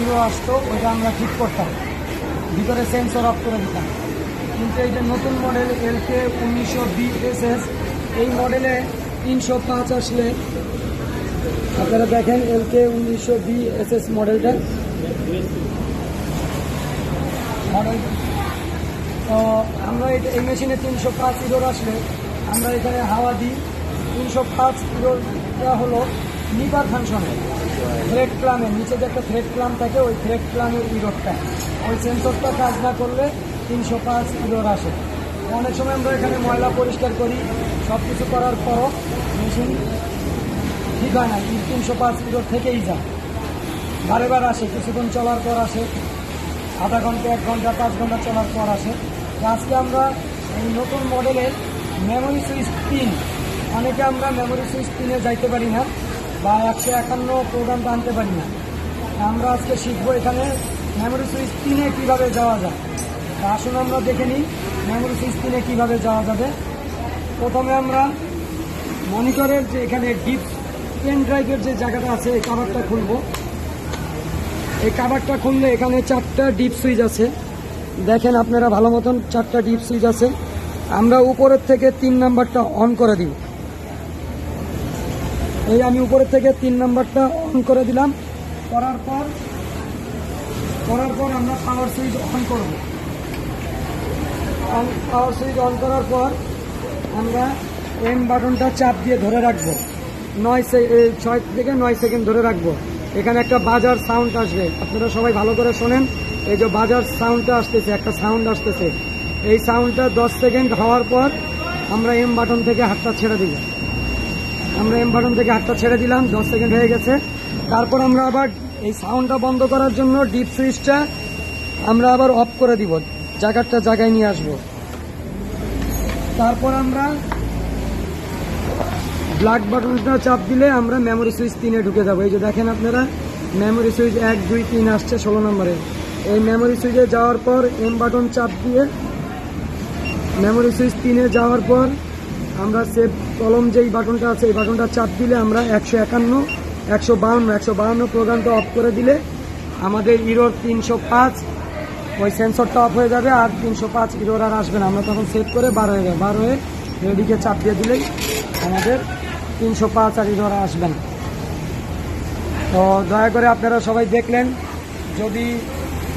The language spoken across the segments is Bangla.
ইরো আসতো ওইটা আমরা ঠিক করতাম, ভিতরে সেন্সর অফ করে দিতাম। কিন্তু এই যে নতুন মডেল LK 1920SS, এই মডেলে 305 আসলে আপনারা দেখেন LK 1920SS মডেলটা তো আমরা এই মেশিনে 305 ইরোর আসলে আমরা এখানে হাওয়া দিই। 305 ইরোটা হলো লিভার ফাংশনে, থ্রেড ক্লামের নিচে যে একটা থ্রেড ক্লাম থাকে, ওই থ্রেড ক্লামের ইরোরটা, ওই সেন্সরটা কাজ না করলে 305 ইরোর আসে। অনেক সময় আমরা এখানে ময়লা পরিষ্কার করি, সব কিছু করার পরও মেশিন ঠিক হয় না, 305 ইরোর থেকেই যায়, বারে বার আসে, কিছুক্ষণ চলার পর আসে, আধা ঘন্টা 1 ঘন্টা 5 ঘন্টা চলার পর আসে। আজকে আমরা এই নতুন মডেলের মেমোরি সুইচ পিন, অনেকে আমরা মেমোরি সুইচ পিনে যাইতে পারি না বা 151 প্রোগ্রামটা আনতে পারি না। আমরা আজকে শিখবো এখানে মেমোরি সুইচ পিনে কীভাবে যাওয়া যায়। তা আসুন আমরা দেখে নিই মেমোরি সুইচ পিনে কীভাবে যাওয়া যাবে। প্রথমে আমরা মনিটরের যে এখানে ডিপ পেন ড্রাইভের যে জায়গাটা আছে, এই কাভারটা খুলবো। এই কাভারটা খুললে এখানে 4টা ডিপ সুইচ আছে, দেখেন আপনারা ভালো মতন 4টা ডিপ সুইচ আছে। আমরা উপরের থেকে 3 নাম্বারটা অন করে দিব। এই আমি উপরের থেকে 3 নাম্বারটা অন করে দিলাম। করার পর আমরা পাওয়ার সুইচ অন করব। পাওয়ার সুইচ অন করার পর আমরা এম বাটনটা চাপ দিয়ে ধরে রাখবো, 6 থেকে 9 সেকেন্ড ধরে রাখবো। এখানে একটা বাজার সাউন্ড আসবে, আপনারা সবাই ভালো করে শোনেন। এই যে বাজার সাউন্ডটা আসতেছে, একটা সাউন্ড আসতেছে, এই সাউন্ডটা 10 সেকেন্ড হওয়ার পর আমরা এম বাটন থেকে হাতটা ছেড়ে দিব। আমরা এম বাটন থেকে হাতটা ছেড়ে দিলাম, 10 সেকেন্ড হয়ে গেছে। তারপর আমরা আবার এই সাউন্ডটা বন্ধ করার জন্য ডিপ সুইচটা আমরা আবার অফ করে দিব, জায়গায় নিয়ে আসবো। তারপর আমরা ব্ল্যাক বাটনটা চাপ দিলে আমরা মেমোরি সুইচ 3-এ ঢুকে যাবো। এই যে দেখেন আপনারা মেমোরি সুইচ 1 2 3 আসছে 16 নম্বরে। এই মেমোরি সুইচে যাওয়ার পর এম বাটন চাপ দিয়ে মেমোরি সুইচ 3-এ যাওয়ার পর আমরা সেভ কলম যেই বাটনটা আছে, এই বাটনটা চাপ দিলে আমরা 151 152 প্রোগ্রামটা অফ করে দিলে আমাদের ইরোর 305 ওই সেন্সরটা অফ হয়ে যাবে, আর 305 ইরোর আর আসবে না। আমরা তখন সেভ করে বার হয়ে যাবে, বার হয়ে রেডিকে চাপ দিয়ে দিলেই আমাদের 305 আর ইরোর আসবে না। তো দয়া করে আপনারা সবাই দেখলেন, যদি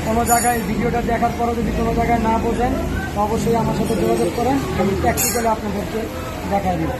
কোনো জায়গায় ভিডিওটা দেখার পরও যদি কোনো জায়গায় না বোঝেন তো অবশ্যই আমার সাথে যোগাযোগ করেন, আমি প্র্যাকটিক্যালি আপনাদেরকে দেখাই দিব।